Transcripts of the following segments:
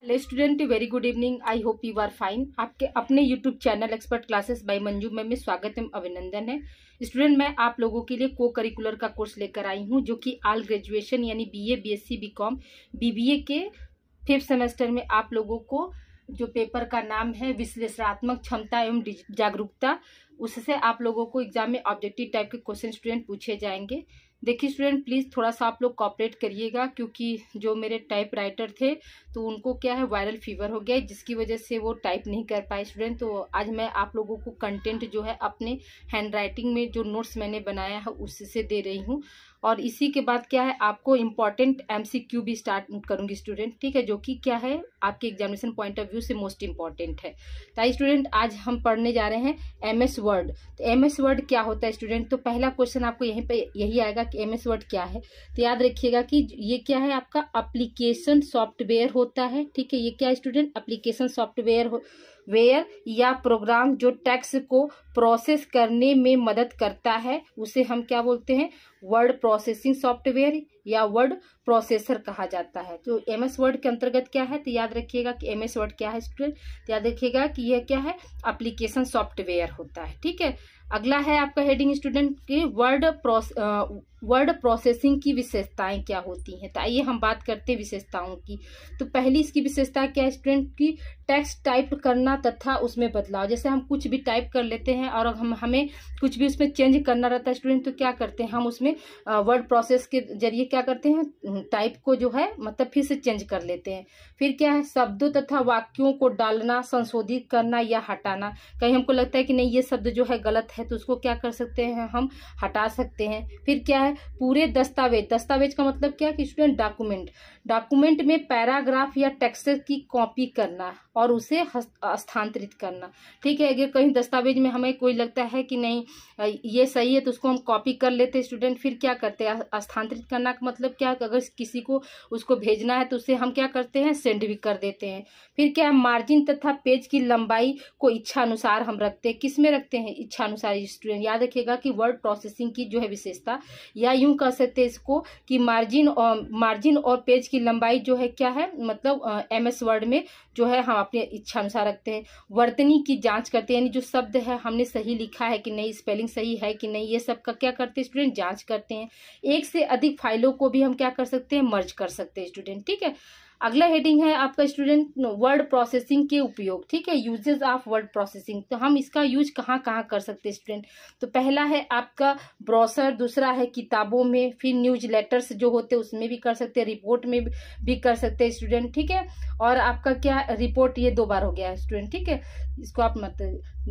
Hello student, very good evening. I hope you are fine. आपके अपने YouTube channel expert classes by Manju में स्वागत एवं अभिनंदन है। स्टूडेंट, मैं आप लोगों के लिए को करिकुलर का कोर्स लेकर आई हूं, जो कि ऑल ग्रेजुएशन यानी बीए, बीएससी, बीकॉम, बीबीए के 5th सेमेस्टर में आप लोगों को जो पेपर का नाम है विश्लेषणात्मक क्षमता एवं जागरूकता, उससे आप लोगों को एग्जाम में ऑब्जेक्टिव टाइप के क्वेश्चन स्टूडेंट पूछे जाएंगे। देखिए स्टूडेंट, प्लीज़ थोड़ा सा आप लोग कॉपरेट करिएगा, क्योंकि जो मेरे टाइप राइटर थे तो उनको क्या है वायरल फीवर हो गया, जिसकी वजह से वो टाइप नहीं कर पाए स्टूडेंट। तो आज मैं आप लोगों को कंटेंट जो है अपने हैंड राइटिंग में जो नोट्स मैंने बनाया है उससे दे रही हूँ। और इसी के बाद क्या है आपको इम्पॉर्टेंट एमसीक्यू भी स्टार्ट करूंगी स्टूडेंट, ठीक है, जो कि क्या है आपके एग्जामिनेशन पॉइंट ऑफ व्यू से मोस्ट इंपॉर्टेंट है। तो स्टूडेंट, आज हम पढ़ने जा रहे हैं एमएस वर्ड। तो एमएस वर्ड क्या होता है स्टूडेंट? तो पहला क्वेश्चन आपको यहीं पे यही आएगा कि एमएस वर्ड क्या है। तो याद रखिएगा कि ये क्या है, आपका एप्लीकेशन सॉफ्टवेयर होता है, ठीक है। ये क्या है स्टूडेंट? एप्लीकेशन सॉफ्टवेयर या प्रोग्राम जो टेक्स्ट को प्रोसेस करने में मदद करता है, उसे हम क्या बोलते हैं? वर्ड प्रोसेसिंग सॉफ्टवेयर या वर्ड प्रोसेसर कहा जाता है। तो एमएस वर्ड के अंतर्गत क्या है? तो याद रखिएगा कि एमएस वर्ड क्या है स्टूडेंट? तो याद रखिएगा कि यह क्या है, एप्लीकेशन सॉफ्टवेयर होता है, ठीक है। अगला है आपका हेडिंग स्टूडेंट की वर्ड प्रोसेसिंग की विशेषताएं क्या होती हैं। तो आइए हम बात करते हैं विशेषताओं की। तो पहली इसकी विशेषता क्या है स्टूडेंट की? टेक्स्ट टाइप करना तथा उसमें बदलाव। जैसे हम कुछ भी टाइप कर लेते हैं और हमें कुछ भी उसमें चेंज करना रहता है स्टूडेंट, तो क्या करते हैं हम उसमें वर्ड प्रोसेस के जरिए क्या करते हैं, टाइप को जो है मतलब फिर से चेंज कर लेते हैं। फिर क्या है, शब्दों तथा वाक्यों को डालना, संशोधित करना या हटाना। कहीं हमको लगता है कि नहीं ये शब्द जो है गलत है, तो उसको क्या कर सकते हैं, हम हटा सकते हैं। फिर क्या है, पूरे दस्तावेज का मतलब क्या कि स्टूडेंट डॉक्यूमेंट में पैराग्राफ या टेक्स्ट की कॉपी करना और उसे स्थानांतरित करना, ठीक है। अगर कहीं दस्तावेज में हमें कोई लगता है कि नहीं ये सही है, तो उसको हम कॉपी कर लेते हैं स्टूडेंट। फिर क्या करते हैं, स्थानांतरित करना का मतलब क्या है, अगर किसी को उसको भेजना है तो उसे हम क्या करते हैं, सेंड भी कर देते हैं। फिर क्या है, मार्जिन तथा पेज की लंबाई को इच्छा अनुसार हम रखते हैं। किस में रखते हैं? इच्छा अनुसार स्टूडेंट। याद रखिएगा कि वर्ड प्रोसेसिंग की जो है विशेषता, या यूं कह सकते हैं इसको कि मार्जिन और पेज की लंबाई जो है क्या है, मतलब एमएस वर्ड में जो है हम अपनी इच्छा अनुसार रखते हैं। वर्तनी की जांच करते हैं, यानी जो शब्द है हमने सही लिखा है कि नहीं, स्पेलिंग सही है कि नहीं, ये सब का क्या करते हैं स्टूडेंट, जांच करते हैं। एक से अधिक फाइलों को भी हम क्या कर सकते हैं, मर्ज कर सकते हैं स्टूडेंट, ठीक है। अगला हेडिंग है आपका स्टूडेंट वर्ड प्रोसेसिंग के उपयोग, ठीक है, यूजेस ऑफ वर्ड प्रोसेसिंग। तो हम इसका यूज कहाँ कहाँ कर सकते हैं स्टूडेंट? तो पहला है आपका ब्राउज़र, दूसरा है किताबों में, फिर न्यूज लेटर्स जो होते हैं उसमें भी कर सकते हैं, रिपोर्ट में भी कर सकते हैं स्टूडेंट, ठीक है। और आपका क्या रिपोर्ट, ये 2 बार हो गया है स्टूडेंट, ठीक है, इसको आप मत।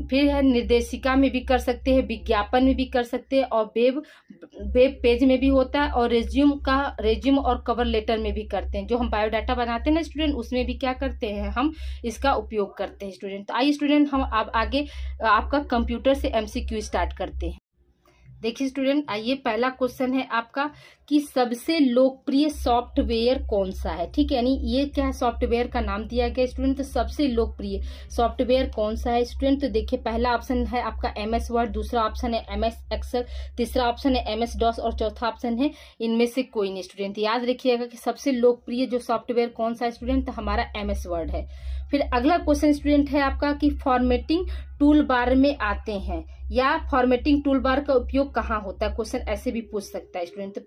फिर है निर्देशिका में भी कर सकते हैं, विज्ञापन में भी कर सकते हैं, और वेब पेज में भी होता है, और रेज्यूम और कवर लेटर में भी करते हैं। जो हम बायोडाटा बनाते हैं ना स्टूडेंट, उसमें भी क्या करते हैं, हम इसका उपयोग करते हैं स्टूडेंट। तो आइए स्टूडेंट, हम अब आगे आपका कंप्यूटर से एमसीक्यू स्टार्ट करते हैं। देखिए स्टूडेंट, आइए पहला क्वेश्चन है आपका कि सबसे लोकप्रिय सॉफ्टवेयर कौन सा है, ठीक है। यानी ये क्या है, सॉफ्टवेयर का नाम दिया गया स्टूडेंट। तो सबसे लोकप्रिय सॉफ्टवेयर कौन सा है स्टूडेंट? तो देखिए पहला ऑप्शन है आपका एमएस वर्ड, दूसरा ऑप्शन है एमएस एक्सेल, तीसरा ऑप्शन है एमएस डॉस और चौथा ऑप्शन है इनमें से कोई नहीं स्टूडेंट। याद रखिएगा कि सबसे लोकप्रिय जो सॉफ्टवेयर कौन सा है स्टूडेंट? तो हमारा एमएस वर्ड है। फिर अगला क्वेश्चन स्टूडेंट है आपका कि फॉर्मेटिंग टूल बार में आते हैं, या फॉर्मेटिंग टूल बार का उपयोग कहाँ होता है, क्वेश्चन ऐसे भी पूछ सकता है स्टूडेंट। तो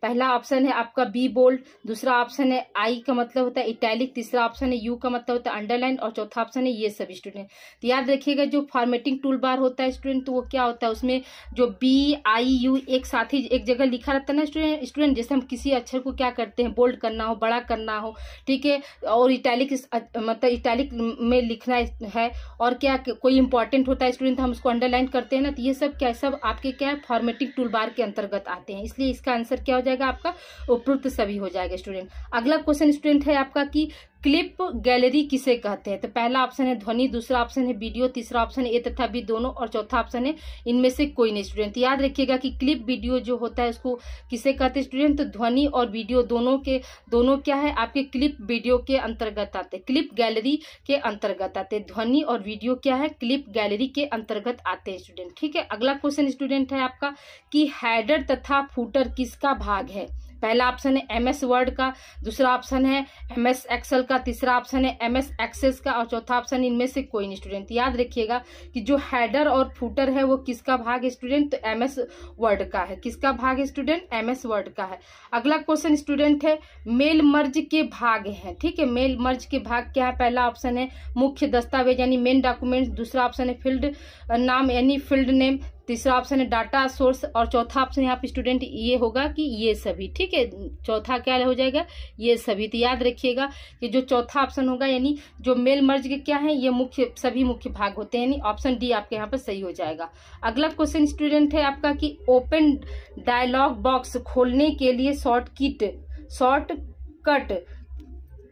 पहला ऑप्शन है आपका बी बोल्ड, दूसरा ऑप्शन है आई का मतलब होता है इटैलिक, तीसरा ऑप्शन है यू का मतलब होता है अंडरलाइन, और चौथा ऑप्शन है ये सब स्टूडेंट। तो याद रखिएगा जो फॉर्मेटिंग टूल बार होता है स्टूडेंट, तो वो क्या होता है, उसमें जो बी आई यू एक साथ ही एक जगह लिखा रहता है ना स्टूडेंट। जैसे हम किसी अक्षर को क्या करते हैं, बोल्ड करना हो, बड़ा करना हो, ठीक है, और इटैलिक मतलब इटैलिक में लिखना है, और क्या कोई इंपॉर्टेंट होता है स्टूडेंट, हम उसको अंडरलाइन करते हैं ना। तो ये सब क्या, सब आपके क्या है, फॉर्मेटिंग टूल बार के अंतर्गत आते हैं। इसलिए इसका आंसर क्या हो जाएगा आपका, उपरोक्त सभी हो जाएगा स्टूडेंट। अगला क्वेश्चन स्टूडेंट है आपका कि क्लिप गैलरी किसे कहते हैं? तो पहला ऑप्शन है ध्वनि, दूसरा ऑप्शन है वीडियो, तीसरा ऑप्शन है ए तथा बी दोनों, और चौथा ऑप्शन है इनमें से कोई नहीं स्टूडेंट। याद रखिएगा कि क्लिप वीडियो जो होता है उसको किसे कहते हैं स्टूडेंट? तो ध्वनि और वीडियो दोनों क्या है, आपके क्लिप वीडियो के अंतर्गत आते हैं, क्लिप गैलरी के अंतर्गत आते हैं। ध्वनि और वीडियो क्या है, क्लिप गैलरी के अंतर्गत आते हैं स्टूडेंट, ठीक है। अगला क्वेश्चन स्टूडेंट है आपका कि हेडर तथा फुटर किसका भाग है? पहला ऑप्शन है MS वर्ड का, दूसरा ऑप्शन है MS एक्सेल का, तीसरा ऑप्शन है MS एक्सेस का और चौथा ऑप्शन इनमें से कोई नहीं स्टूडेंट। याद रखिएगा कि जो हेडर और फुटर है वो किसका भाग है स्टूडेंट, तो MS वर्ड का है। किसका भाग है स्टूडेंट, MS वर्ड का है। अगला क्वेश्चन स्टूडेंट है मेल मर्ज के भाग हैं, ठीक है। मेल मर्ज के भाग क्या है, पहला ऑप्शन है मुख्य दस्तावेज यानी मेन डॉक्यूमेंट्स, दूसरा ऑप्शन है फील्ड नाम यानी फील्ड नेम, तीसरा ऑप्शन है डाटा सोर्स और चौथा ऑप्शन यहाँ पे स्टूडेंट ये होगा कि ये सभी, ठीक है। चौथा क्या हो जाएगा, ये सभी। तो याद रखिएगा कि जो चौथा ऑप्शन होगा यानी जो मेल मर्ज के क्या है, ये मुख्य सभी मुख्य भाग होते हैं, यानी ऑप्शन डी आपके यहाँ पर सही हो जाएगा। अगला क्वेश्चन स्टूडेंट है आपका कि ओपन डायलॉग बॉक्स खोलने के लिए शॉर्टकट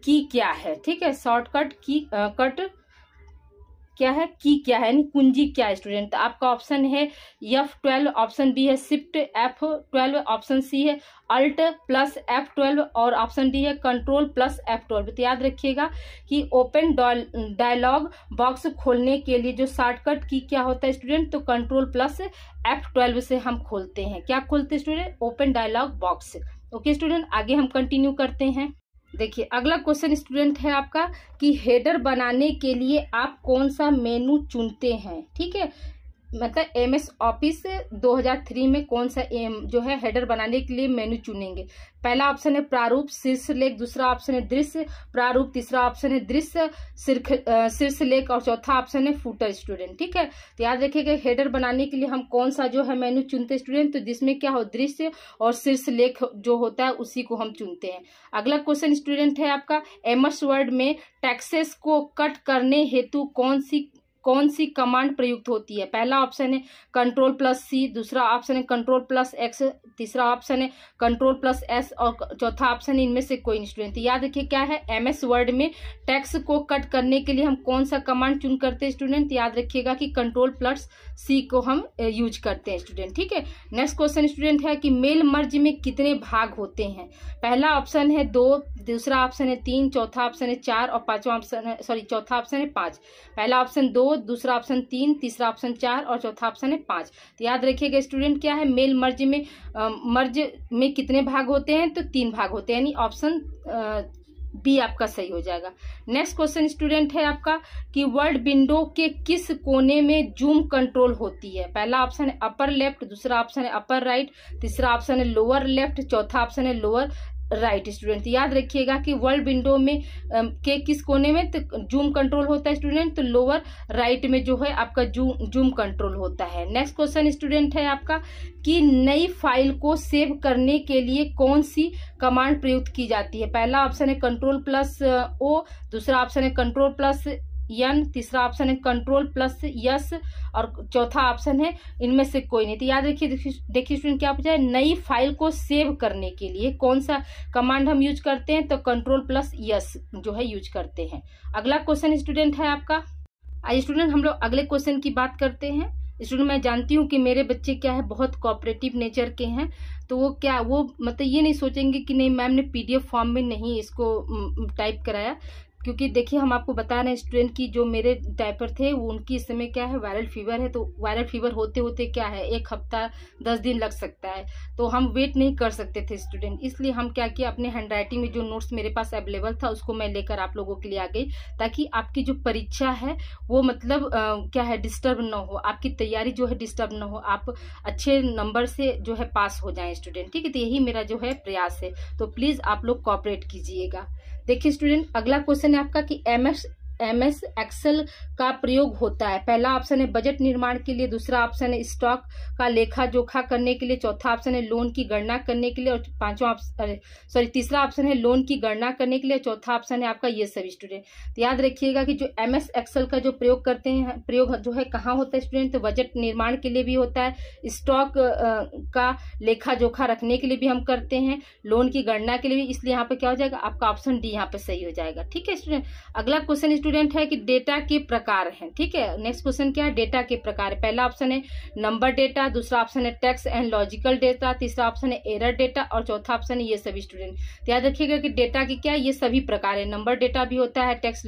की क्या है, ठीक है। शॉर्टकट की क्या है, की क्या है यानी कुंजी क्या है स्टूडेंट। तो आपका ऑप्शन है F12, ऑप्शन बी है शिफ्ट F12, ऑप्शन सी है अल्ट प्लस F12 और ऑप्शन डी है कंट्रोल प्लस F12। तो याद रखिएगा कि ओपन डायलॉग बॉक्स खोलने के लिए जो शॉर्टकट की क्या होता है स्टूडेंट, तो कंट्रोल प्लस F12 से हम खोलते हैं। क्या खोलते हैं student, open dialog box. Okay student, आगे हम कंटिन्यू करते हैं। देखिए अगला क्वेश्चन स्टूडेंट है आपका कि हेडर बनाने के लिए आप कौन सा मेनू चुनते हैं, ठीक है। मतलब MS ऑफिस 2003 में कौन सा जो है हेडर बनाने के लिए मेनू चुनेंगे। पहला ऑप्शन है प्रारूप शीर्षलेख, दूसरा ऑप्शन है दृश्य प्रारूप, तीसरा ऑप्शन है दृश्य शीर्षलेख और चौथा ऑप्शन है फुटर स्टूडेंट, ठीक है। तो याद रखिएगा हेडर बनाने के लिए हम कौन सा जो है मेनू चुनते स्टूडेंट, तो जिसमें क्या हो दृश्य और शीर्षलेख जो होता है उसी को हम चुनते हैं। अगला क्वेश्चन स्टूडेंट है आपका MS वर्ड में टेक्सेस को कट करने हेतु कौन सी कमांड प्रयुक्त होती है। पहला ऑप्शन है कंट्रोल प्लस C, दूसरा ऑप्शन है कंट्रोल प्लस X, तीसरा ऑप्शन है कंट्रोल प्लस S और चौथा ऑप्शन है इनमें से कोई स्टूडेंट। याद रखिए क्या है, MS वर्ड में टेक्स्ट को कट करने के लिए हम कौन सा कमांड चुन करते हैं स्टूडेंट, याद रखिएगा कि कंट्रोल प्लस C को हम यूज करते हैं स्टूडेंट, ठीक है। नेक्स्ट क्वेश्चन स्टूडेंट है कि मेल मर्ज में कितने भाग होते हैं। पहला ऑप्शन है 2, दूसरा ऑप्शन है 3, चौथा ऑप्शन है 4 और पांचवा ऑप्शन है चौथा ऑप्शन है 5। पहला ऑप्शन 2, दूसरा ऑप्शन 3, तीसरा ऑप्शन 4 और चौथा ऑप्शन है 5। तो याद रखिएगा स्टूडेंट क्या है, मेल मर्ज में कितने भाग होते हैं, तो 3 भाग होते हैं, यानी ऑप्शन बी आपका सही हो जाएगा। नेक्स्ट क्वेश्चन स्टूडेंट है आपका कि वर्ड विंडो के किस कोने में जूम कंट्रोल होती है। पहला ऑप्शन है अपर लेफ्ट, दूसरा ऑप्शन है अपर राइट, तीसरा ऑप्शन है लोअर लेफ्ट, चौथा ऑप्शन है लोअर राइट स्टूडेंट। याद रखिएगा कि वर्ल्ड विंडो में के किस कोने में तो जूम कंट्रोल होता है स्टूडेंट, तो लोअर राइट में जो है आपका जूम कंट्रोल होता है। नेक्स्ट क्वेश्चन स्टूडेंट है आपका कि नई फाइल को सेव करने के लिए कौन सी कमांड प्रयुक्त की जाती है। पहला ऑप्शन है कंट्रोल प्लस O, दूसरा ऑप्शन है कंट्रोल प्लस N, तीसरा ऑप्शन है कंट्रोल प्लस S और चौथा ऑप्शन है इनमें से कोई नहीं। तो याद रखिए, देखिए स्टूडेंट क्या पूछा है, नई फाइल को सेव करने के लिए कौन सा कमांड हम यूज करते हैं, तो कंट्रोल प्लस S जो है यूज करते हैं। अगला क्वेश्चन स्टूडेंट है आपका, आइए स्टूडेंट हम लोग अगले क्वेश्चन की बात करते हैं। स्टूडेंट मैं जानती हूँ कि मेरे बच्चे क्या है बहुत कोऑपरेटिव नेचर के हैं, तो वो मतलब ये नहीं सोचेंगे कि नहीं मैम ने PDF फॉर्म में नहीं इसको टाइप कराया, क्योंकि देखिए हम आपको बता रहे हैं स्टूडेंट की जो मेरे टाइपर थे वो उनकी इस समय क्या है वायरल फीवर है, तो वायरल फीवर होते होते क्या है 1 हफ्ता 10 दिन लग सकता है, तो हम वेट नहीं कर सकते थे स्टूडेंट, इसलिए हम क्या किया अपने हैंड राइटिंग में जो नोट्स मेरे पास अवेलेबल था उसको मैं लेकर आप लोगों के लिए आ गई, ताकि आपकी जो परीक्षा है वो मतलब क्या है डिस्टर्ब ना हो, आपकी तैयारी जो है डिस्टर्ब ना हो, आप अच्छे नंबर से जो है पास हो जाएं स्टूडेंट, ठीक है। तो यही मेरा जो है प्रयास है, तो प्लीज आप लोग कोऑपरेट कीजिएगा। देखिए स्टूडेंट अगला क्वेश्चन है आपका कि MS एक्सेल का प्रयोग होता है। पहला ऑप्शन है बजट निर्माण के लिए, दूसरा ऑप्शन है स्टॉक का लेखा जोखा करने के लिए, चौथा ऑप्शन है लोन की गणना करने के लिए और तीसरा ऑप्शन है लोन की गणना करने के लिए, चौथा ऑप्शन है आपका ये सभी स्टूडेंट। तो याद रखिएगा कि जो MS एक्सेल का जो प्रयोग करते हैं, प्रयोग जो है कहाँ होता है स्टूडेंट, तो बजट निर्माण के लिए भी होता है, स्टॉक का लेखा जोखा रखने के लिए भी हम करते हैं, लोन की गणना के लिए भी, इसलिए यहाँ पे क्या हो जाएगा आपका ऑप्शन डी यहाँ पे सही हो जाएगा, ठीक है स्टूडेंट। अगला क्वेश्चन स्टूडेंट है कि डेटा के प्रकार हैं। ठीक है, नेक्स्ट क्वेश्चन क्या है, डेटा के प्रकार। पहला ऑप्शन है नंबर डेटा, दूसरा ऑप्शन है टेक्स्ट एंड लॉजिकल डेटा, तीसरा ऑप्शन है एरर डेटा और चौथा ऑप्शन है ये सभी। स्टूडेंट तो याद रखिएगा कि डेटा के क्या है, ये सभी प्रकार है। नंबर डेटा भी होता है, टेक्स्ट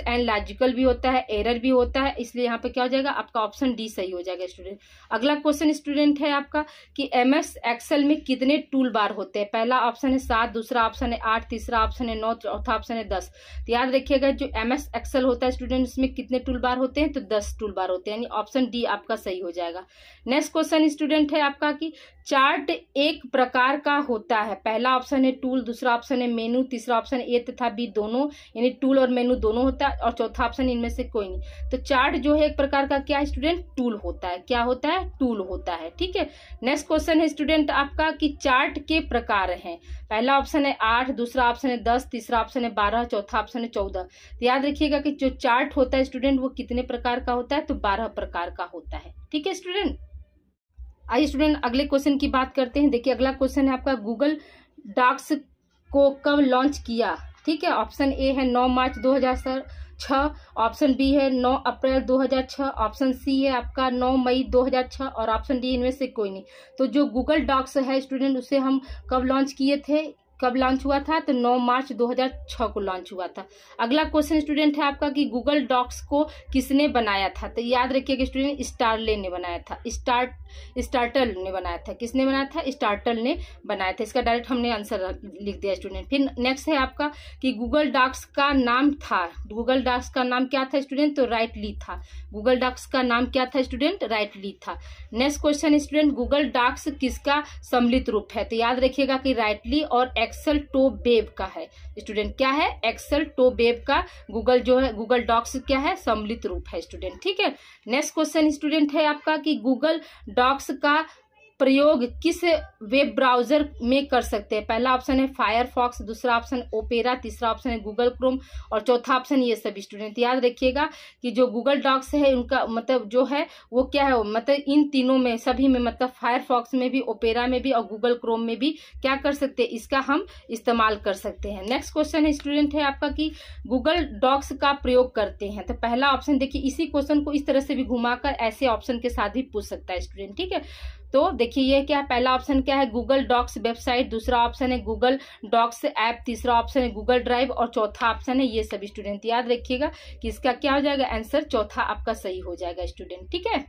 एंड लॉजिकल भी होता है, एरर भी होता है, इसलिए यहाँ पे क्या हो जाएगा आपका ऑप्शन डी सही हो जाएगा। स्टूडेंट अगला क्वेश्चन स्टूडेंट है आपका कि एमएस एक्सेल में कितने टूल बार होते हैं। पहला ऑप्शन है 7, दूसरा ऑप्शन है 8, तीसरा ऑप्शन है 9, चौथा ऑप्शन है 10। तो याद रखिएगा जो एमएस एक्सेल होता है स्टूडेंट इसमें कितने टूल बार होते हैं, तो 10 टूल बार होते हैं, यानी ऑप्शन डी आपका सही हो जाएगा। नेक्स्ट क्वेश्चन स्टूडेंट है आपका कि चार्ट एक प्रकार का होता है। पहला ऑप्शन है टूल, दूसरा ऑप्शन है मेनू, तीसरा ऑप्शन ए तथा बी दोनों, यानी टूल और मेनू दोनों होता है, और चौथा ऑप्शन इनमें से कोई नहीं। तो चार्ट जो है एक प्रकार का क्या है स्टूडेंट, टूल होता है। क्या होता है, टूल होता है। ठीक है, नेक्स्ट क्वेश्चन है स्टूडेंट आपका कि चार्ट के प्रकार हैं। पहला ऑप्शन है 8, दूसरा ऑप्शन है 10, तीसरा ऑप्शन है 12, चौथा ऑप्शन है 14। तो याद रखिएगा कि जो चार्ट होता है स्टूडेंट वो कितने प्रकार का होता है, तो 12 प्रकार का होता है। ठीक है स्टूडेंट, आइए स्टूडेंट अगले क्वेश्चन की बात करते हैं। देखिए अगला क्वेश्चन है आपका गूगल डॉक्स को कब लॉन्च किया। ठीक है, ऑप्शन ए है 9 मार्च 2006, ऑप्शन बी है 9 अप्रैल 2006, ऑप्शन सी है आपका 9 मई 2006 और ऑप्शन डी इनमें से कोई नहीं। तो जो गूगल डॉक्स है स्टूडेंट उसे हम कब लॉन्च किए थे, कब लॉन्च हुआ था, तो 9 मार्च 2006 को लॉन्च हुआ था। अगला क्वेश्चन स्टूडेंट है आपका कि गूगल डॉक्स को किसने बनाया था। तो याद रखिएगा स्टूडेंट स्टारले ने बनाया था, स्टार्टल ने बनाया था। किसने बनाया था, स्टार्टल ने बनाया था। इसका डायरेक्ट हमने आंसर लिख दिया स्टूडेंट। फिर नेक्स्ट है आपका कि गूगल डॉक्स का नाम था, गूगल डॉक्स का नाम क्या था स्टूडेंट, तो राइटली था। गूगल डॉक्स का नाम क्या था स्टूडेंट, राइटली था। Next question student Google Docs किसका सम्मिलित रूप है। तो याद रखिएगा कि राइटली और एक्सेल टो वेब का है स्टूडेंट। क्या है, एक्सेल टो वेब का गूगल जो है गूगल डॉक्स क्या है, सम्मिलित रूप है स्टूडेंट। ठीक है, नेक्स्ट क्वेश्चन स्टूडेंट है आपका कि गूगल डॉक्स का प्रयोग किस वेब ब्राउजर में कर सकते हैं। पहला ऑप्शन है फायरफॉक्स, दूसरा ऑप्शन ओपेरा, तीसरा ऑप्शन है गूगल क्रोम और चौथा ऑप्शन ये सभी। स्टूडेंट याद रखिएगा कि जो गूगल डॉक्स है उनका मतलब जो है वो क्या है, मतलब इन तीनों में सभी में, मतलब फायरफॉक्स में भी, ओपेरा में भी और गूगल क्रोम में भी क्या कर सकते हैं, इसका हम इस्तेमाल कर सकते हैं। नेक्स्ट क्वेश्चन है स्टूडेंट है आपका कि गूगल डॉक्स का प्रयोग करते हैं। तो पहला ऑप्शन देखिए, इसी क्वेश्चन को इस तरह से भी घुमाकर ऐसे ऑप्शन के साथ भी पूछ सकता है स्टूडेंट। ठीक है, तो देखिए ये क्या है, पहला ऑप्शन क्या है गूगल डॉक्स वेबसाइट, दूसरा ऑप्शन है गूगल डॉक्स ऐप, तीसरा ऑप्शन है गूगल ड्राइव और चौथा ऑप्शन है ये सभी। स्टूडेंट याद रखिएगा कि इसका क्या हो जाएगा, आंसर चौथा आपका सही हो जाएगा स्टूडेंट। ठीक है,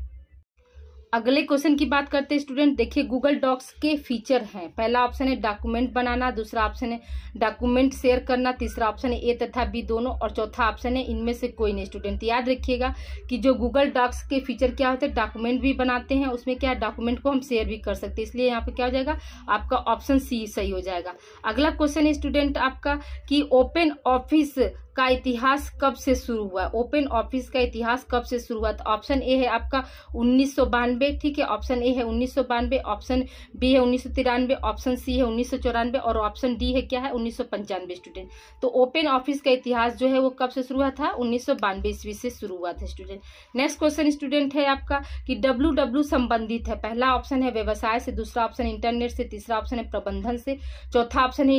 अगले क्वेश्चन की बात करते हैं स्टूडेंट। देखिए गूगल डॉक्स के फीचर हैं। पहला ऑप्शन है डॉक्यूमेंट बनाना, दूसरा ऑप्शन है डॉक्यूमेंट शेयर करना, तीसरा ऑप्शन है ए तथा बी दोनों और चौथा ऑप्शन है इनमें से कोई नहीं। स्टूडेंट याद रखिएगा कि जो गूगल डॉक्स के फीचर क्या होते हैं, डॉक्यूमेंट भी बनाते हैं, उसमें क्या है डॉक्यूमेंट को हम शेयर भी कर सकते हैं, इसलिए यहाँ पे क्या हो जाएगा आपका ऑप्शन सी सही हो जाएगा। अगला क्वेश्चन है स्टूडेंट आपका कि ओपन ऑफिस का इतिहास कब से शुरू हुआ। ओपन ऑफिस का इतिहास कब से शुरू हुआ, तो ऑप्शन ए है आपका 1992। ठीक है, ऑप्शन ए है 1992, ऑप्शन बी है 1993, ऑप्शन सी है 1994 और ऑप्शन डी है क्या है 1995। स्टूडेंट तो ओपन ऑफिस का इतिहास जो है वो कब से शुरू हुआ था, 1992 ईस्वी से शुरू हुआ था स्टूडेंट। नेक्स्ट क्वेश्चन स्टूडेंट है आपका कि डब्ल्यू संबंधित है। पहला ऑप्शन है व्यवसाय से, दूसरा ऑप्शन इंटरनेट से, तीसरा ऑप्शन है प्रबंधन से, चौथा ऑप्शन है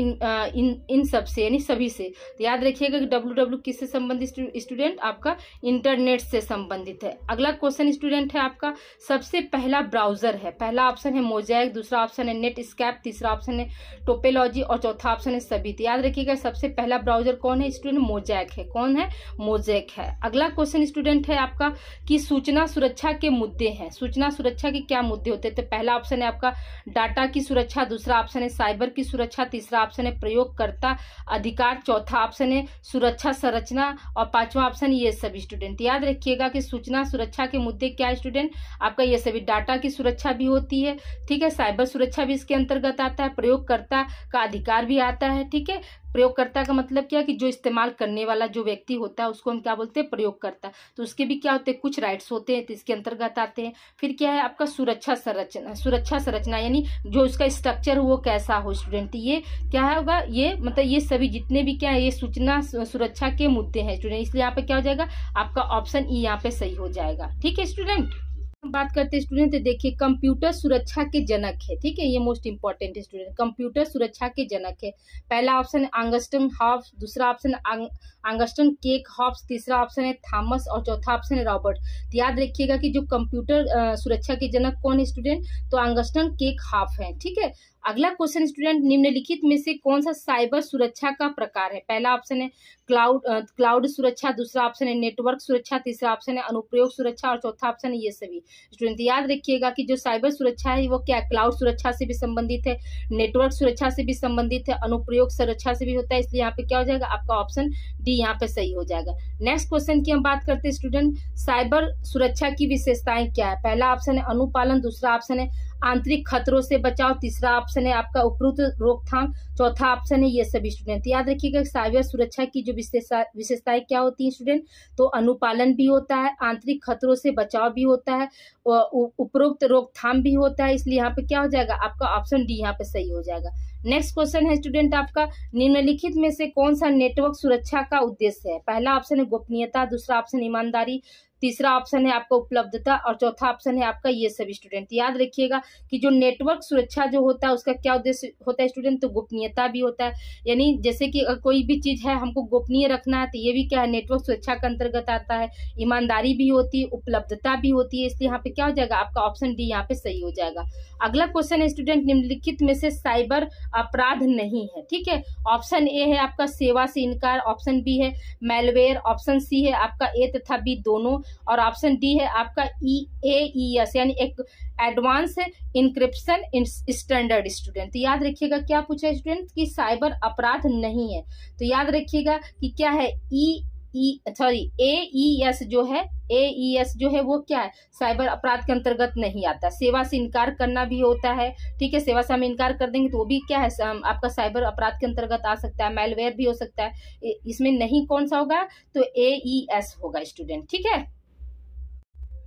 इन सब से, यानी सभी से। तो याद रखिएगा कि डब्ल्यू किससे संबंधित स्टूडेंट, आपका इंटरनेट से संबंधित है। अगला क्वेश्चन स्टूडेंट है आपका सबसे पहला ब्राउजर है। पहला ऑप्शन है मोज़ेक, दूसरा ऑप्शन है नेटस्केप, तीसरा ऑप्शन है टोपोलॉजी और चौथा ऑप्शन है सभी। तो याद रखिएगा सबसे पहला ब्राउजर कौन है स्टूडेंट, मोज़ेक है। कौन है, मोज़ेक है। अगला क्वेश्चन स्टूडेंट है आपका कि सूचना सुरक्षा के मुद्दे हैं। सूचना सुरक्षा के क्या मुद्दे होते हैं, तो पहला ऑप्शन है आपका डाटा की सुरक्षा, दूसरा ऑप्शन है साइबर की सुरक्षा, तीसरा ऑप्शन है प्रयोगकर्ता अधिकार, चौथा ऑप्शन है सुरक्षा संरचना और पांचवा ऑप्शन ये सभी। स्टूडेंट याद रखिएगा कि सूचना सुरक्षा के मुद्दे क्या है स्टूडेंट, आपका ये सभी। डाटा की सुरक्षा भी होती है, ठीक है, साइबर सुरक्षा भी इसके अंतर्गत आता है, प्रयोगकर्ता का अधिकार भी आता है। ठीक है, प्रयोगकर्ता का मतलब क्या कि जो इस्तेमाल करने वाला जो व्यक्ति होता है उसको हम क्या बोलते हैं, प्रयोगकर्ता। तो उसके भी क्या होते हैं, कुछ राइट्स होते हैं तो इसके अंतर्गत आते हैं। फिर क्या है आपका सुरक्षा संरचना यानी जो उसका स्ट्रक्चर वो कैसा हो। स्टूडेंट ये क्या होगा, ये मतलब ये सभी जितने भी क्या है ये सूचना सुरक्षा के मुद्दे हैं स्टूडेंट, इसलिए यहाँ पे क्या हो जाएगा आपका ऑप्शन ई यहाँ पे सही हो जाएगा। ठीक है स्टूडेंट। बात करते हैं स्टूडेंट, देखिए कंप्यूटर सुरक्षा के जनक है, ठीक है, ये मोस्ट इंपॉर्टेंट है स्टूडेंट, कंप्यूटर सुरक्षा के जनक है। पहला ऑप्शन है आंगस्टन हॉब्स, दूसरा ऑप्शन आंगस्टन केक हॉब्स, तीसरा ऑप्शन है थॉमस और चौथा ऑप्शन है रॉबर्ट। तो याद रखिएगा कि जो कंप्यूटर सुरक्षा के जनक कौन है स्टूडेंट, तो आंगस्टन केक हॉफ है, ठीक है। अगला क्वेश्चन स्टूडेंट, निम्नलिखित में से कौन सा साइबर सुरक्षा का प्रकार है? पहला ऑप्शन है क्लाउड सुरक्षा, दूसरा ऑप्शन है नेटवर्क सुरक्षा, तीसरा ऑप्शन है अनुप्रयोग सुरक्षा और चौथा ऑप्शन है ये सभी। स्टूडेंट याद रखिएगा कि जो साइबर सुरक्षा है वो क्या है, क्लाउड सुरक्षा से भी संबंधित है, नेटवर्क सुरक्षा से भी संबंधित है, अनुप्रयोग सुरक्षा से भी होता है, इसलिए यहाँ पे क्या हो जाएगा, आपका ऑप्शन डी यहाँ पे सही हो जाएगा। नेक्स्ट क्वेश्चन की हम बात करते हैं स्टूडेंट, साइबर सुरक्षा की विशेषताएं क्या है? पहला ऑप्शन है अनुपालन, दूसरा ऑप्शन है आंतरिक खतरों से बचाव, तीसरा ऑप्शन है आपका उपरोक्त रोकथाम, चौथा ऑप्शन है ये सभी। स्टूडेंट याद रखिएगा साइबर सुरक्षा की जो विशेषताएं क्या होती है स्टूडेंट, तो अनुपालन भी होता है, आंतरिक खतरों से बचाव भी होता है, उपरोक्त रोकथाम भी होता है, इसलिए यहाँ पे क्या हो जाएगा, आपका ऑप्शन डी यहाँ पे सही हो जाएगा। नेक्स्ट क्वेश्चन है स्टूडेंट आपका, निम्नलिखित में से कौन सा नेटवर्क सुरक्षा का उद्देश्य है? पहला ऑप्शन है गोपनीयता, दूसरा ऑप्शन ईमानदारी, तीसरा ऑप्शन है आपका उपलब्धता और चौथा ऑप्शन है आपका ये सभी। स्टूडेंट याद रखिएगा कि जो नेटवर्क सुरक्षा जो होता है उसका क्या उद्देश्य होता है स्टूडेंट, तो गोपनीयता भी होता है, यानी जैसे कि कोई भी चीज है हमको गोपनीय रखना है तो ये भी क्या है, नेटवर्क सुरक्षा के अंतर्गत आता है। ईमानदारी भी होती है, उपलब्धता भी होती है, इसलिए यहाँ पे क्या हो जाएगा, आपका ऑप्शन डी यहाँ पे सही हो जाएगा। अगला क्वेश्चन है स्टूडेंट, निम्नलिखित में से साइबर अपराध नहीं है, ठीक है। ऑप्शन ए है आपका सेवा से इनकार, ऑप्शन बी है मैलवेयर, ऑप्शन सी है आपका ए तथा बी दोनों, और ऑप्शन डी है आपका EAES यानी एक एडवांस इंक्रिप्शन स्टैंडर्ड। स्टूडेंट याद रखिएगा क्या पूछा है स्टूडेंट, कि साइबर अपराध नहीं है, तो याद रखिएगा कि क्या है AES जो है वो क्या है, साइबर अपराध के अंतर्गत नहीं आता। सेवा से इनकार करना भी होता है, ठीक है, सेवा से हम इनकार कर देंगे तो वो भी क्या है, आपका साइबर अपराध के अंतर्गत आ सकता है, मैलवेयर भी हो सकता है, इसमें नहीं कौन सा होगा, तो AES होगा स्टूडेंट, ठीक है।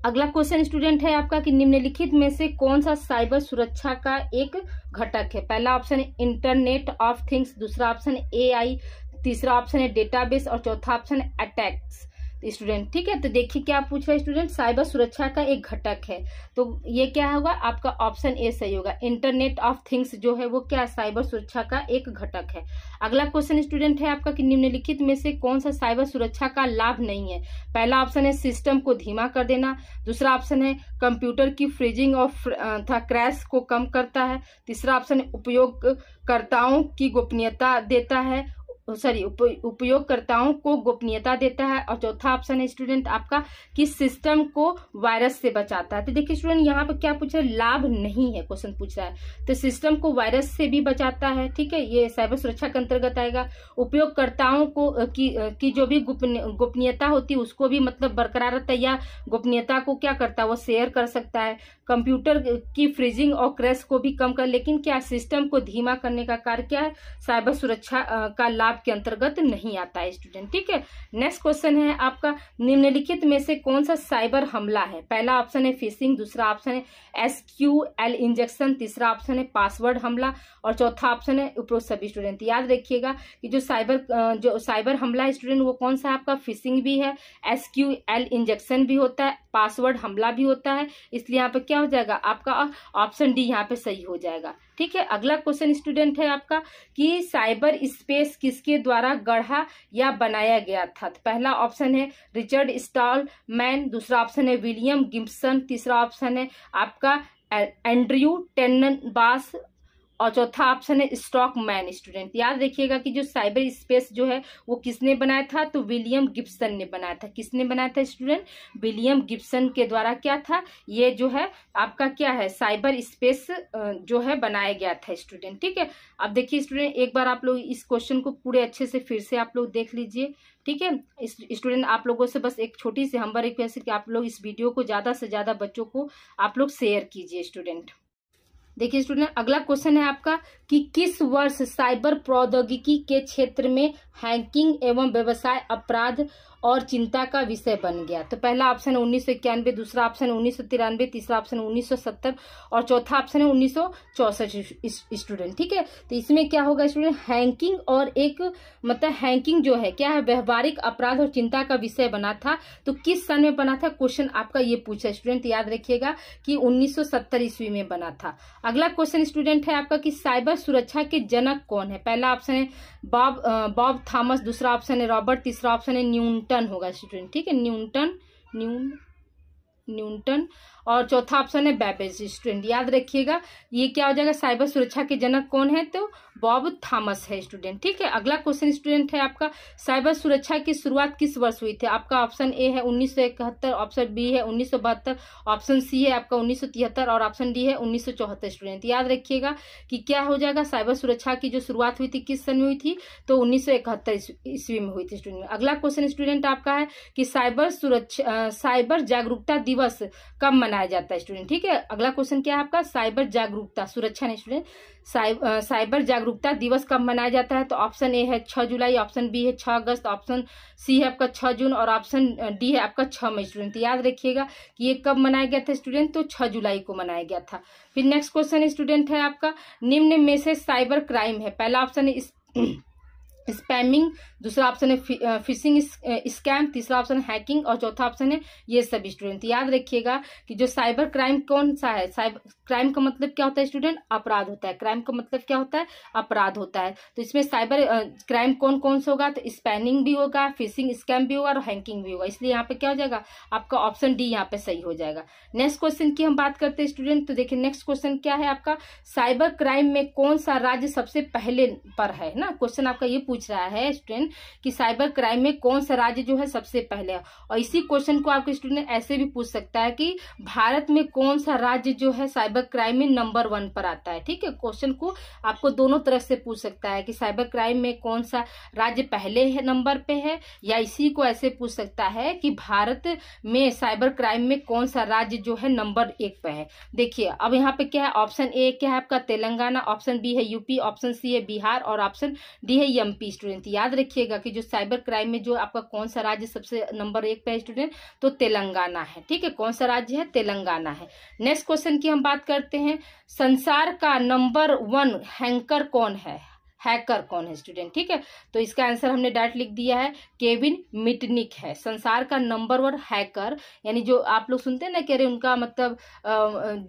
अगला क्वेश्चन स्टूडेंट है आपका कि निम्नलिखित में से कौन सा साइबर सुरक्षा का एक घटक है? पहला ऑप्शन है इंटरनेट ऑफ थिंग्स, दूसरा ऑप्शन है AI, तीसरा ऑप्शन है डेटाबेस और चौथा ऑप्शन है अटैक्स। स्टूडेंट ठीक है, तो देखिए क्या पूछ रहा है स्टूडेंट, साइबर सुरक्षा का एक घटक है, तो ये क्या होगा, आपका ऑप्शन ए सही होगा। इंटरनेट ऑफ थिंग्स जो है वो क्या, साइबर सुरक्षा का एक घटक है। अगला क्वेश्चन स्टूडेंट है आपका कि निम्नलिखित में से कौन सा साइबर सुरक्षा का लाभ नहीं है? पहला ऑप्शन है सिस्टम को धीमा कर देना, दूसरा ऑप्शन है कंप्यूटर की फ्रीजिंग और क्रैश को कम करता है, तीसरा ऑप्शन है उपयोगकर्ताओं की गोपनीयता देता है, उपयोगकर्ताओं को गोपनीयता देता है, और चौथा ऑप्शन है स्टूडेंट आपका कि सिस्टम को वायरस से बचाता है। तो देखिए स्टूडेंट यहाँ पे क्या पूछा है, लाभ नहीं है क्वेश्चन पूछ रहा है, तो सिस्टम को वायरस से भी बचाता है, ठीक है, ये साइबर सुरक्षा के अंतर्गत आएगा। उपयोगकर्ताओं को की जो भी गोपनीयता होती है उसको भी मतलब बरकरार रहता है, या गोपनीयता को क्या करता है, वो शेयर कर सकता है। कंप्यूटर की फ्रीजिंग और क्रैश को भी कम कर, लेकिन क्या सिस्टम को धीमा करने का कार्य क्या है, साइबर सुरक्षा का लाभ के अंतर्गत नहीं आता है स्टूडेंट, ठीक है। नेक्स्ट क्वेश्चन है आपका, निम्नलिखित में से कौन सा साइबर हमला है? पहला ऑप्शन है फिशिंग, दूसरा ऑप्शन है SQL इंजेक्शन, तीसरा ऑप्शन है पासवर्ड हमला और चौथा ऑप्शन है उपरोक्त सभी। स्टूडेंट याद रखिएगा कि जो साइबर हमला है स्टूडेंट वो कौन सा है आपका, फिशिंग भी है, SQL इंजेक्शन भी होता है, पासवर्ड हमला भी होता है, इसलिए यहाँ पे क्या हो जाएगा, आपका ऑप्शन डी यहाँ पे सही हो जाएगा, ठीक है। अगला क्वेश्चन स्टूडेंट है आपका कि साइबर स्पेस किसके द्वारा गढ़ा या बनाया गया था? पहला ऑप्शन है रिचर्ड स्टॉलमैन, दूसरा ऑप्शन है विलियम गिब्सन, तीसरा ऑप्शन है आपका एंड्रयू टेननबास और चौथा ऑप्शन है स्टॉकमैन। स्टूडेंट याद रखिएगा कि जो साइबर स्पेस जो है वो किसने बनाया था, तो विलियम गिब्सन ने बनाया था। किसने बनाया था स्टूडेंट, विलियम गिब्सन के द्वारा क्या था, ये जो है आपका क्या है, साइबर स्पेस जो है बनाया गया था स्टूडेंट, ठीक है। अब देखिए स्टूडेंट एक बार आप लोग इस क्वेश्चन को पूरे अच्छे से फिर से आप लोग देख लीजिए, ठीक है। स्टूडेंट आप लोगों से बस एक छोटी सी हम्बल रिक्वेस्ट है कि आप लोग इस वीडियो को ज्यादा से ज्यादा बच्चों को आप लोग शेयर कीजिए स्टूडेंट। देखिए स्टूडेंट, अगला क्वेश्चन है आपका कि किस वर्ष साइबर प्रौद्योगिकी के क्षेत्र में हैकिंग एवं व्यवसाय अपराध और चिंता का विषय बन गया। तो पहला ऑप्शन है 1991, दूसरा ऑप्शन है 1993, तीसरा ऑप्शन है 1970 और चौथा ऑप्शन है 1964 स्टूडेंट। ठीक है, तो इसमें क्या होगा स्टूडेंट, हैकिंग और एक मतलब हैकिंग जो है क्या है, व्यवहारिक अपराध और चिंता का विषय बना था। तो किस सन में बना था, क्वेश्चन आपका ये पूछा स्टूडेंट, याद रखिएगा कि 1970 ईस्वी में बना था। अगला क्वेश्चन स्टूडेंट है आपका कि साइबर सुरक्षा के जनक कौन है। पहला ऑप्शन है बॉब थॉमस, दूसरा ऑप्शन है रॉबर्ट, तीसरा ऑप्शन है न्यूटन होगा स्टूडेंट। ठीक है, न्यूटन और चौथा ऑप्शन है बैबेज स्टूडेंट। याद रखिएगा ये क्या हो जाएगा, साइबर सुरक्षा के जनक कौन है, तो बॉब थॉमस है स्टूडेंट। ठीक है, अगला क्वेश्चन स्टूडेंट है आपका साइबर सुरक्षा की शुरुआत किस वर्ष हुई थी। आपका ऑप्शन ए है 1971, ऑप्शन बी है 1972, ऑप्शन सी है आपका 1973 और ऑप्शन डी है 1974 स्टूडेंट। याद रखिएगा कि क्या हो जाएगा, साइबर सुरक्षा की जो शुरुआत हुई थी किस सन में हुई थी, तो 1971 ईस्वी में हुई थी स्टूडेंट। अगला क्वेश्चन स्टूडेंट आपका है कि साइबर जागरूकता दिवस कब मनाया जाता है स्टूडेंट। ठीक है, अगला क्वेश्चन क्या है आपका, साइबर जागरूकता, सुरक्षा नहीं स्टूडेंट, साइबर जागरूकता दिवस कब मनाया जाता है। तो ऑप्शन ए है 6 जुलाई, ऑप्शन बी है 6 अगस्त, ऑप्शन सी है आपका 6 जून और ऑप्शन डी है आपका 6 मई स्टूडेंट। याद रखिएगा कि ये कब मनाया गया था स्टूडेंट, तो 6 जुलाई को मनाया गया था। फिर नेक्स्ट क्वेश्चन स्टूडेंट है आपका निम्न में से साइबर क्राइम है। पहला ऑप्शन है स्पैमिंग, दूसरा ऑप्शन है फिशिंग स्कैम, तीसरा ऑप्शन है हैकिंग और चौथा ऑप्शन है ये सभी स्टूडेंट। याद रखिएगा कि जो साइबर क्राइम कौन सा है, साइबर क्राइम का मतलब क्या होता है स्टूडेंट, अपराध होता है। क्राइम का मतलब क्या होता है, अपराध होता है। तो इसमें साइबर क्राइम कौन कौन सा होगा, तो स्पैमिंग भी होगा, फिशिंग स्कैम भी होगा और हैकिंग भी होगा। इसलिए यहाँ पे क्या हो जाएगा, आपका ऑप्शन डी यहाँ पे सही हो जाएगा। नेक्स्ट क्वेश्चन की हम बात करते हैं स्टूडेंट, तो देखिए नेक्स्ट क्वेश्चन क्या है आपका, साइबर क्राइम में कौन सा राज्य सबसे पहले पर है ना। क्वेश्चन आपका ये पूछ रहा है स्टूडेंट कि साइबर क्राइम में कौन सा राज्य जो है सबसे पहले है। और इसी क्वेश्चन को आपके स्टूडेंट ऐसे भी पूछ सकता है कि भारत में कौन सा राज्य जो है साइबर क्राइम में नंबर 1 पर आता है। ठीक है, क्वेश्चन को आपको दोनों तरफ से पूछ सकता है कि साइबर क्राइम में कौन सा राज्य पहले है नंबर पे है, या इसी को ऐसे पूछ सकता है कि भारत में साइबर क्राइम में कौन सा राज्य जो है नंबर 1 पे है। देखिए अब यहाँ पे क्या है, ऑप्शन ए क्या है आपका तेलंगाना, ऑप्शन बी है यूपी, ऑप्शन सी है बिहार और ऑप्शन डी है एमपी स्टूडेंट। याद रखिएगा कि जो साइबर क्राइम में जो आपका कौन सा राज्य सबसे नंबर 1 पे है स्टूडेंट, तो तेलंगाना है। ठीक है, कौन सा राज्य है, तेलंगाना है। नेक्स्ट क्वेश्चन की हम बात करते हैं, संसार का नंबर 1 हैकर कौन है, हैकर कौन है स्टूडेंट। ठीक है, तो इसका आंसर हमने डायरेक्ट लिख दिया है, केविन मिटनिक है संसार का नंबर 1 हैकर। यानी जो आप लोग सुनते हैं ना, कह रहे उनका मतलब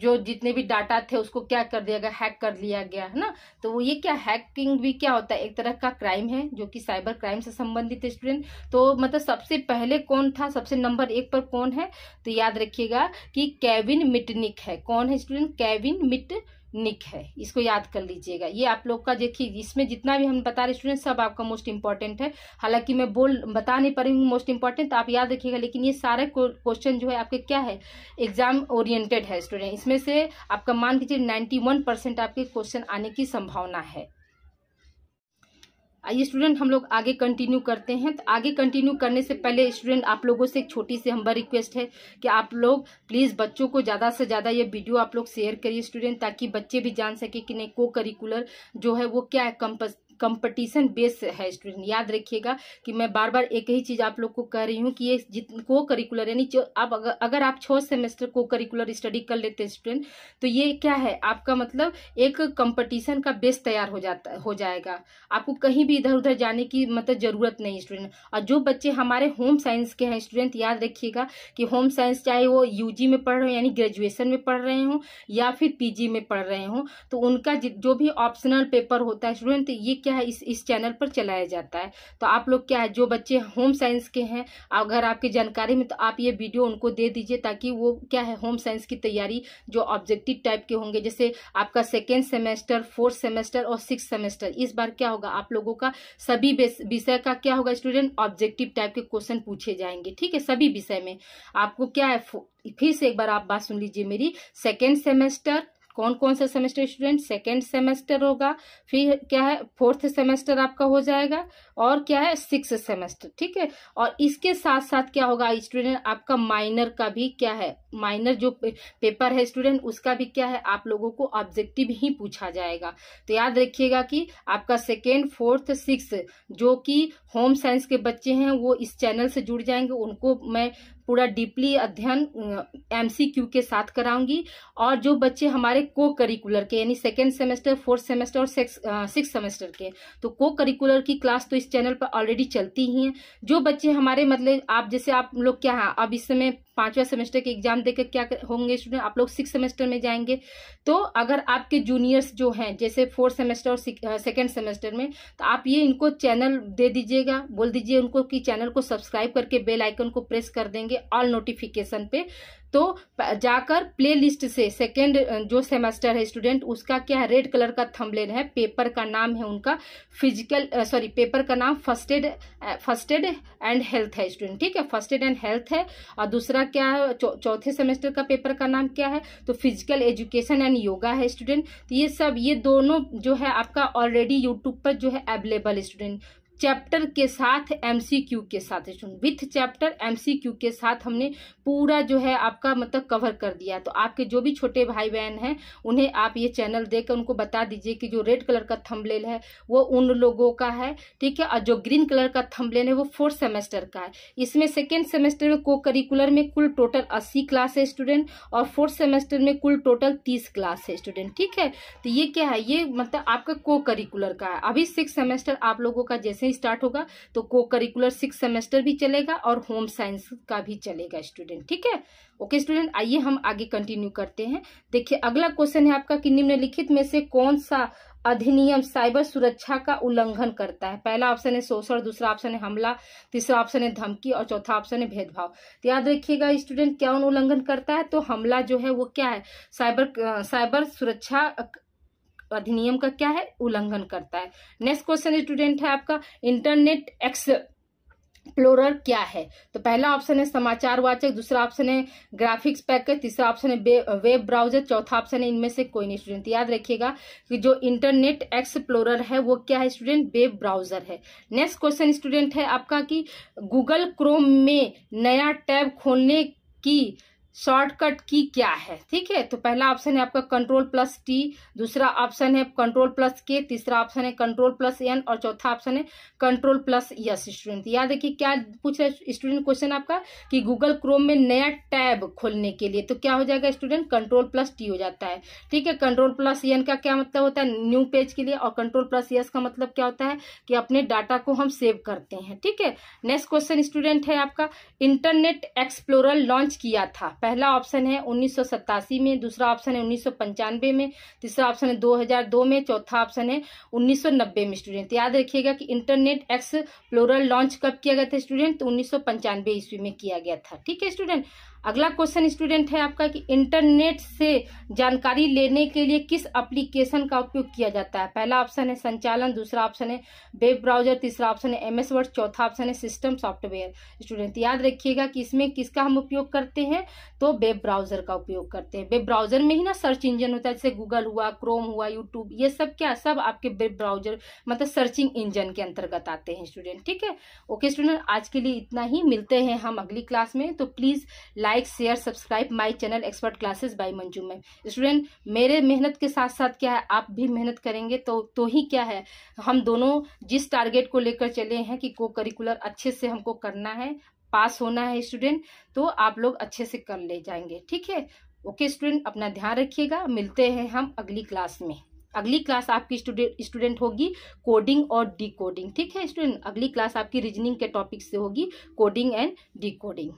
जो जितने भी डाटा थे उसको क्या कर दिया गया, हैक कर लिया गया है ना। तो वो ये क्या, हैकिंग भी क्या होता है, एक तरह का क्राइम है जो कि साइबर क्राइम से संबंधित है स्टूडेंट। तो मतलब सबसे पहले कौन था, सबसे नंबर 1 पर कौन है, तो याद रखिएगा कि केविन मिटनिक है। कौन है स्टूडेंट, केविन मिटनिक है, इसको याद कर लीजिएगा। ये आप लोग का देखिए, इसमें जितना भी हम बता रहे स्टूडेंट सब आपका मोस्ट इंपॉर्टेंट है। हालांकि मैं बता नहीं पा रही हूँ मोस्ट इंपॉर्टेंट, तो आप याद रखिएगा। लेकिन ये सारे क्वेश्चन जो है आपके क्या है, एग्जाम ओरिएंटेड है स्टूडेंट। इसमें से आपका मान लीजिए 91% आपके क्वेश्चन आने की संभावना है। आइए स्टूडेंट हम लोग आगे कंटिन्यू करते हैं। तो आगे कंटिन्यू करने से पहले स्टूडेंट आप लोगों से एक छोटी सी हम्बल रिक्वेस्ट है कि आप लोग प्लीज़ बच्चों को ज़्यादा से ज़्यादा ये वीडियो आप लोग शेयर करिए स्टूडेंट, ताकि बच्चे भी जान सके कि नहीं को करिकुलर जो है वो क्या है, कंपटीशन बेस है स्टूडेंट। याद रखिएगा कि मैं बार बार एक ही चीज़ आप लोग को कह रही हूँ कि ये को करिकुलर यानी जो आप अगर आप 6 सेमेस्टर को करिकुलर स्टडी कर लेते हैं स्टूडेंट, तो ये क्या है आपका मतलब एक कंपटीशन का बेस तैयार हो जाएगा। आपको कहीं भी इधर उधर जाने की मतलब ज़रूरत नहीं स्टूडेंट। और जो बच्चे हमारे होम साइंस के हैं स्टूडेंट, याद रखिएगा कि होम साइंस चाहे वो यूजी में पढ़ रहे हो यानी ग्रेजुएशन में पढ़ रहे हो या फिर पीजी में पढ़ रहे हो, तो उनका जो भी ऑप्शनल पेपर होता है स्टूडेंट, ये क्या है इस चैनल पर चलाया जाता है। तो आप लोग क्या है, जो बच्चे होम साइंस के हैं अगर आपकी जानकारी में, तो आप ये वीडियो उनको दे दीजिए, ताकि वो क्या है होम साइंस की तैयारी जो ऑब्जेक्टिव टाइप के होंगे, जैसे आपका 2nd सेमेस्टर, 4th सेमेस्टर और 6th सेमेस्टर, इस बार क्या होगा आप लोगों का सभी विषय का क्या होगा स्टूडेंट, ऑब्जेक्टिव टाइप के क्वेश्चन पूछे जाएंगे। ठीक है, सभी विषय में आपको क्या है, फिर से एक बार आप बात सुन लीजिए मेरी, 2nd सेमेस्टर कौन कौन सा सेमेस्टर स्टूडेंट? सेकेंड सेमेस्टर होगा, फिर क्या है फोर्थ सेमेस्टर आपका हो जाएगा, और क्या है सिक्स्थ सेमेस्टर, ठीक है। और इसके साथ साथ क्या होगा स्टूडेंट, आपका माइनर का भी क्या है, माइनर जो पेपर है स्टूडेंट उसका भी क्या है आप लोगों को ऑब्जेक्टिव ही पूछा जाएगा। तो याद रखिएगा कि आपका सेकेंड फोर्थ सिक्स्थ जो कि होम साइंस के बच्चे हैं वो इस चैनल से जुड़ जाएंगे, उनको मैं पूरा डीपली अध्ययन एमसीक्यू के साथ कराऊंगी। और जो बच्चे हमारे को करिकुलर के यानी सेकेंड सेमेस्टर, फोर्थ सेमेस्टर और सिक्स सेमेस्टर के, तो को करिकुलर की क्लास तो इस चैनल पर ऑलरेडी चलती ही हैं। जो बच्चे हमारे मतलब आप जैसे आप लोग क्या है अब इस समय 5वां सेमेस्टर के एग्जाम देकर क्या होंगे स्टूडेंट, आप लोग 6 सेमेस्टर में जाएंगे। तो अगर आपके जूनियर्स जो हैं जैसे 4th सेमेस्टर और सेकेंड सेमेस्टर में, तो आप ये इनको चैनल दे दीजिएगा, बोल दीजिए उनको कि चैनल को सब्सक्राइब करके बेल आइकन को प्रेस कर देंगे ऑल नोटिफिकेशन पे। तो जाकर प्ले लिस्ट से सेकेंड जो सेमेस्टर है स्टूडेंट उसका क्या है रेड कलर का थंबनेल है, पेपर का नाम है उनका पेपर का नाम फर्स्ट एड एंड हेल्थ है स्टूडेंट, ठीक है, फर्स्ट एड एंड हेल्थ है। और दूसरा क्या है चौथे सेमेस्टर का पेपर का नाम क्या है, तो फिजिकल एजुकेशन एंड योगा है स्टूडेंट। तो ये दोनों जो है आपका ऑलरेडी यूट्यूब पर जो है अवेलेबल स्टूडेंट, चैप्टर के साथ एमसीक्यू के साथ स्टूडेंट, विथ चैप्टर एमसीक्यू के साथ हमने पूरा जो है आपका मतलब कवर कर दिया। तो आपके जो भी छोटे भाई बहन हैं उन्हें आप ये चैनल देकर उनको बता दीजिए कि जो रेड कलर का थंबनेल है वो उन लोगों का है, ठीक है, और जो ग्रीन कलर का थंबनेल है वो 4th सेमेस्टर का है। इसमें सेकेंड सेमेस्टर में को करिकुलर में कुल टोटल 80 क्लास है स्टूडेंट, और 4th सेमेस्टर में कुल टोटल 30 क्लास है स्टूडेंट, ठीक है। तो ये क्या है, ये मतलब आपका को करिकुलर का है। अभी 6th सेमेस्टर आप लोगों का जैसे स्टार्ट होगा तो को करिकुलर 6 सेमेस्टर भी चलेगा और होम साइंस का भी चलेगा स्टूडेंट, ठीक है। ओके स्टूडेंट, आइए हम आगे कंटिन्यू करते हैं। देखिए अगला क्वेश्चन है आपका कि निम्नलिखित में से कौन सा अधिनियम साइबर सुरक्षा का उल्लंघन करता है? पहला ऑप्शन है शोषण, दूसरा ऑप्शन है हमला, तीसरा ऑप्शन है धमकी और चौथा ऑप्शन है भेदभाव। तो याद रखिएगा स्टूडेंट क्या उल्लंघन करता है, तो हमला जो है वो क्या है साइबर सुरक्षा अधिनियम का क्या है उल्लंघन करता है। नेक्स्ट क्वेश्चन स्टूडेंट है आपका इंटरनेट एक्सप्लोरर क्या है? तो पहला ऑप्शन है समाचार वाचक, दूसरा ऑप्शन है ग्राफिक्स पैकेज, तीसरा ऑप्शन है वेब ब्राउजर, चौथा ऑप्शन है इनमें से कोई नहीं स्टूडेंट। याद रखिएगा कि जो इंटरनेट एक्सप्लोरर है वो क्या है स्टूडेंट, वेब ब्राउजर है। नेक्स्ट क्वेश्चन स्टूडेंट है आपका कि गूगल क्रोम में नया टैब खोलने की शॉर्टकट की क्या है, ठीक है। तो पहला ऑप्शन है आपका Ctrl+T, दूसरा ऑप्शन है Ctrl+K, तीसरा ऑप्शन है Ctrl+N और चौथा ऑप्शन है Ctrl+S स्टूडेंट। याद रखिए क्या पूछ रहा है स्टूडेंट क्वेश्चन आपका कि गूगल क्रोम में नया टैब खोलने के लिए, तो क्या हो जाएगा स्टूडेंट Ctrl+T हो जाता है, ठीक है। Ctrl+N का क्या मतलब होता है न्यू पेज के लिए, और Ctrl+S का मतलब क्या होता है कि अपने डाटा को हम सेव करते हैं, ठीक है। नेक्स्ट क्वेश्चन स्टूडेंट है आपका इंटरनेट एक्सप्लोरर लॉन्च किया था? पहला ऑप्शन है 1987 में, दूसरा ऑप्शन है 1995 में, तीसरा ऑप्शन है 2002 में, चौथा ऑप्शन है 1990 में स्टूडेंट। याद रखिएगा कि इंटरनेट एक्सप्लोरर लॉन्च कब किया गया था स्टूडेंट, तो 1995 ईस्वी में किया गया था, ठीक है स्टूडेंट। अगला क्वेश्चन स्टूडेंट है आपका कि इंटरनेट से जानकारी लेने के लिए किस एप्लीकेशन का उपयोग किया जाता है? पहला ऑप्शन है संचालन, दूसरा ऑप्शन है वेब ब्राउजर, तीसरा ऑप्शन है MS वर्ड, चौथा ऑप्शन है सिस्टम सॉफ्टवेयर स्टूडेंट। याद रखिएगा कि इसमें किसका हम उपयोग करते हैं, तो वेब ब्राउजर का उपयोग करते हैं। वेब ब्राउजर में ही ना सर्च इंजन होता है, जैसे गूगल हुआ, क्रोम हुआ, यूट्यूब, ये सब क्या सब आपके वेब ब्राउजर मतलब सर्चिंग इंजन के अंतर्गत आते हैं स्टूडेंट, ठीक है। ओके स्टूडेंट, आज के लिए इतना ही, मिलते हैं हम अगली क्लास में। तो please like share subscribe my channel expert classes by Manju ma'am. Student मेरे मेहनत के साथ साथ क्या है आप भी मेहनत करेंगे तो ही क्या है हम दोनों जिस टारगेट को लेकर चले हैं कि को करिकुलर अच्छे से हमको करना है, पास होना है स्टूडेंट, तो आप लोग अच्छे से कर ले जाएंगे, ठीक है। ओके स्टूडेंट, अपना ध्यान रखिएगा, मिलते हैं हम अगली क्लास में। अगली क्लास आपकी स्टूडेंट होगी कोडिंग और डिकोडिंग, ठीक है स्टूडेंट। अगली क्लास आपकी रीजनिंग के टॉपिक से होगी कोडिंग एंड डिकोडिंग।